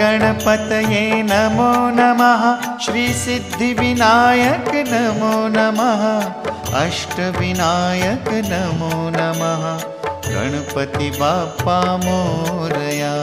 गणपतये नमो नमः। श्रीसिद्धिविनायक नमो नमः। अष्टविनायक नमो नमः। गणपति बाप्पा मोरया।